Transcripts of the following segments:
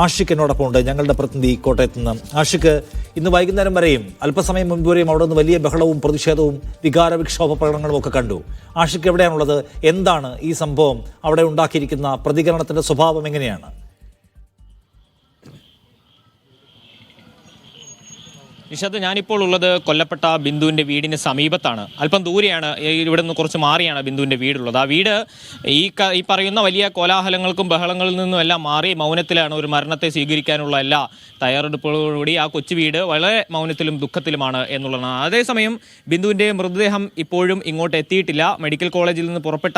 ആഷിഖ് എന്നോടൊപ്പം ഉണ്ട്, ഞങ്ങളുടെ പ്രതിനിധി കോട്ടയത്ത് നിന്ന്. ആഷിഖ്, ഇന്ന് വൈകുന്നേരം വരെയും അല്പസമയം മുൻപ് വരെയും അവിടെ നിന്ന് വലിയ ബഹളവും പ്രതിഷേധവും വികാരവിക്ഷോഭ പ്രകടനങ്ങളും ഒക്കെ കണ്ടു. ആഷിഖ് എവിടെയാണുള്ളത്? എന്താണ് ഈ സംഭവം അവിടെ ഉണ്ടാക്കിയിരിക്കുന്ന പ്രതികരണത്തിന്റെ സ്വഭാവം എങ്ങനെയാണ്? നിഷാദ്, ഞാനിപ്പോൾ ഉള്ളത് കൊല്ലപ്പെട്ട ബിന്ദുവിൻ്റെ വീടിന് സമീപത്താണ്. അല്പം ദൂരെയാണ്, ഇവിടെ നിന്ന് കുറച്ച് മാറിയാണ് ബിന്ദുവിൻ്റെ വീടുള്ളത്. ആ വീട് ഈ പറയുന്ന വലിയ കോലാഹലങ്ങൾക്കും ബഹളങ്ങളിൽ നിന്നും എല്ലാം മാറി മൗനത്തിലാണ്. ഒരു മരണത്തെ സ്വീകരിക്കാനുള്ള എല്ലാ തയ്യാറെടുപ്പുകളോടുകൂടി ആ കൊച്ചു വീട് വളരെ മൗനത്തിലും ദുഃഖത്തിലുമാണ് എന്നുള്ളതാണ്. അതേസമയം ബിന്ദുവിൻ്റെ മൃതദേഹം ഇപ്പോഴും ഇങ്ങോട്ട് എത്തിയിട്ടില്ല. മെഡിക്കൽ കോളേജിൽ നിന്ന് പുറപ്പെട്ട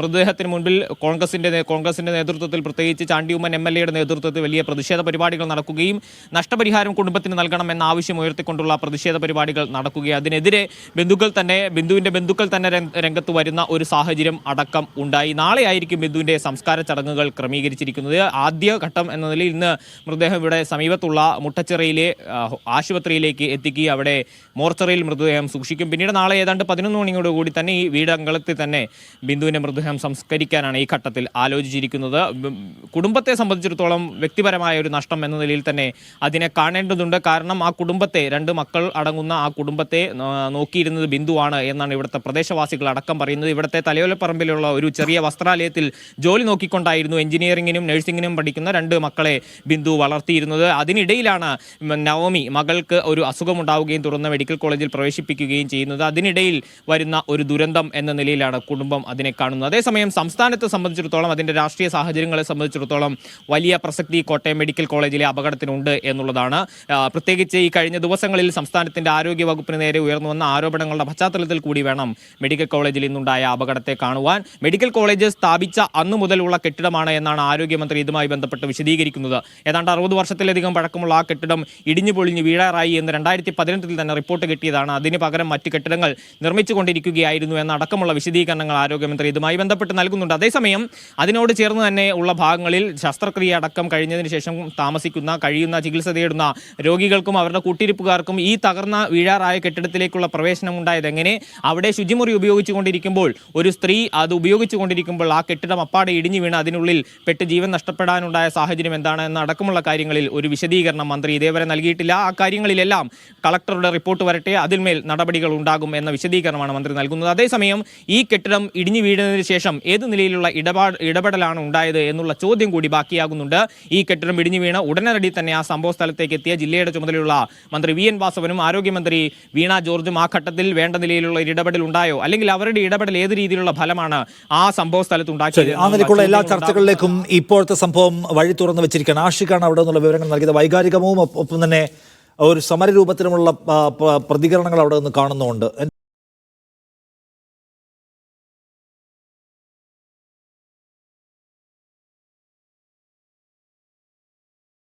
മൃതദേഹത്തിന് മുൻപിൽ കോൺഗ്രസിൻ്റെ നേതൃത്വത്തിൽ, പ്രത്യേകിച്ച് ചാണ്ടി ഉമ്മൻ MLA നേതൃത്വത്തിൽ വലിയ പ്രതിഷേധ പരിപാടികൾ നടക്കുകയും നഷ്ടപരിഹാരം കുടുംബത്തിന് നൽകണമെന്ന ആവശ്യം ഉയർത്തിക്കൊണ്ടുള്ള പ്രതിഷേധ പരിപാടികൾ നടക്കുകയും അതിനെതിരെ ബിന്ദുവിന്റെ ബന്ധുക്കൾ തന്നെ രംഗത്ത് വരുന്ന ഒരു സാഹചര്യം അടക്കം ഉണ്ടായി. നാളെയായിരിക്കും ബിന്ദുവിന്റെ സംസ്കാര ചടങ്ങുകൾ ക്രമീകരിച്ചിരിക്കുന്നത്. ആദ്യ ഘട്ടം എന്ന നിലയിൽ ഇന്ന് മൃതദേഹം ഇവിടെ സമീപത്തുള്ള മുട്ടച്ചിറയിലെ ആശുപത്രിയിലേക്ക് എത്തിക്കുകയും അവിടെ മോർച്ചറിയിൽ മൃതദേഹം സൂക്ഷിക്കും. പിന്നീട് നാളെ ഏതാണ്ട് 11 മണിയോടുകൂടി തന്നെ ഈ വീടങ്കലത്തിൽ തന്നെ ബിന്ദുവിന്റെ മൃതദേഹം സംസ്കരിക്കാനാണ് ഈ ഘട്ടത്തിൽ ആലോചിച്ചിരിക്കുന്നത്. കുടുംബത്തെ സംബന്ധിച്ചിടത്തോളം വ്യക്തിപരമായ ഒരു നഷ്ടം എന്ന നിലയിൽ തന്നെ അതിനെ കാണേണ്ടതുണ്ട്. കാരണം ആ കുടുംബത്തെ, 2 മക്കൾ അടങ്ങുന്ന ആ കുടുംബത്തെ നോക്കിയിരുന്നത് ബിന്ദുവാണ് എന്നാണ് ഇവിടുത്തെ പ്രദേശവാസികൾ അടക്കം പറയുന്നത്. ഇവിടുത്തെ തലയോലപ്പറമ്പിലുള്ള ഒരു ചെറിയ വസ്ത്രാലയത്തിൽ ജോലി നോക്കിക്കൊണ്ടായിരുന്നു എഞ്ചിനീയറിംഗിനും നഴ്സിംഗിനും പഠിക്കുന്ന 2 മക്കളെ ബിന്ദു വളർത്തിയിരുന്നത്. അതിനിടയിലാണ് നവമി മകൾക്ക് ഒരു അസുഖമുണ്ടാവുകയും തുടർന്ന് മെഡിക്കൽ കോളേജിൽ പ്രവേശിപ്പിക്കുകയും ചെയ്യുന്നത്. അതിനിടയിൽ വരുന്ന ഒരു ദുരന്തം എന്ന നിലയിലാണ് കുടുംബം അതിനെ കാണുന്നത്. അതേസമയം സംസ്ഥാനത്തെ സംബന്ധിച്ചിടത്തോളം, അതിൻ്റെ രാഷ്ട്രീയ സാഹചര്യങ്ങളെ സംബന്ധിച്ചിടത്തോളം വലിയ പ്രസക്തി കോട്ടയം മെഡിക്കൽ കോളേജിലെ അപകടത്തിനുണ്ട് എന്നുള്ളതാണ്. പ്രത്യേകിച്ച് ഈ കഴിഞ്ഞ ദിവസങ്ങളിൽ സംസ്ഥാനത്തിന്റെ ആരോഗ്യ വകുപ്പിന് നേരെ ഉയർന്നു വന്ന ആരോപണങ്ങളുടെ പശ്ചാത്തലത്തിൽ കൂടി വേണം മെഡിക്കൽ കോളേജിൽ ഇന്നുണ്ടായ അപകടത്തെ കാണുവാൻ. മെഡിക്കൽ കോളേജ് സ്ഥാപിച്ച അന്നു മുതലുള്ള കെട്ടിടമാണ് എന്നാണ് ആരോഗ്യമന്ത്രി ഇതുമായി ബന്ധപ്പെട്ട് വിശദീകരിക്കുന്നത്. ഏതാണ്ട് 60 വർഷത്തിലധികം പഴക്കമുള്ള ആ കെട്ടിടം ഇടിഞ്ഞു പൊളിഞ്ഞ് വീഴാറായി എന്ന് 2018 തന്നെ റിപ്പോർട്ട് കിട്ടിയതാണ്. അതിന് പകരം മറ്റ് കെട്ടിടങ്ങൾ നിർമ്മിച്ചുകൊണ്ടിരിക്കുകയായിരുന്നു എന്നടക്കമുള്ള വിശദീകരണങ്ങൾ ആരോഗ്യമന്ത്രി ഇതുമായി ബന്ധപ്പെട്ട് നൽകുന്നുണ്ട്. അതേസമയം അതിനോട് ചേർന്ന് തന്നെ ഉള്ള ഭാഗങ്ങളിൽ ശസ്ത്രക്രിയ അടക്കം കഴിഞ്ഞതിന് ശേഷം കഴിയുന്ന ചികിത്സ തേടുന്ന രോഗികൾക്കും അവരുടെ കൂട്ടിരിപ്പുകാർക്കും ഈ തകർന്ന വീഴാറായ കെട്ടിടത്തിലേക്കുള്ള പ്രവേശനം ഉണ്ടായത് എങ്ങനെ? അവിടെ ശുചിമുറി ഉപയോഗിച്ചുകൊണ്ടിരിക്കുമ്പോൾ ഒരു സ്ത്രീ അത് ഉപയോഗിച്ചുകൊണ്ടിരിക്കുമ്പോൾ ആ കെട്ടിടം അപ്പാടെ ഇടിഞ്ഞു വീണ് അതിനുള്ളിൽ പെട്ട് ജീവൻ നഷ്ടപ്പെടാനുണ്ടായ സാഹചര്യം എന്താണ് എന്നടക്കമുള്ള കാര്യങ്ങളിൽ ഒരു വിശദീകരണം മന്ത്രി ഇതേവരെ നൽകിയിട്ടില്ല. ആ കാര്യങ്ങളിലെല്ലാം കളക്ടറുടെ റിപ്പോർട്ട് വരട്ടെ, അതിന്മേൽ നടപടികൾ ഉണ്ടാകും എന്ന വിശദീകരണമാണ് മന്ത്രി നൽകുന്നത്. അതേസമയം ഈ കെട്ടിടം ഇടിഞ്ഞു വീഴുന്നതിന് ശേഷം ഏത് നിലയിലുള്ള ഇടപെടലാണ് ഉണ്ടായത് എന്നുള്ള ചോദ്യം കൂടി ബാക്കിയാകുന്നുണ്ട്. ഈ കെട്ടിടം ഇടിഞ്ഞു വീണ് ഉടനടി തന്നെ ആ സംഭവ സ്ഥലത്തേക്ക് എത്തിയ ജില്ലയുടെ ചുമതലയുള്ള മന്ത്രി VN വാസവനും ആരോഗ്യമന്ത്രി വീണ ജോർജും ആ ഘട്ടത്തിൽ വേണ്ട നിലയിലുള്ള ഇടപെടൽ ഉണ്ടായോ, അല്ലെങ്കിൽ അവരുടെ ഇടപെടൽ ഏത് രീതിയിലുള്ള ഫലമാണ് ആ സംഭവ സ്ഥലത്ത് ഉണ്ടാക്കിയത്? ആ നിലയ്ക്കുള്ള എല്ലാ ചർച്ചകളിലേക്കും ഇപ്പോഴത്തെ സംഭവം വഴി തുറന്നു വെച്ചിരിക്കുകയാണ്. ആഷിഖാണ് അവിടെ നിന്നുള്ള വിവരങ്ങൾ നൽകിയത്. വൈകാരികവും ഒപ്പം തന്നെ ഒരു സമരരൂപത്തിലുമുള്ള പ്രതികരണങ്ങൾ അവിടെ നിന്ന് കാണുന്നുണ്ട്.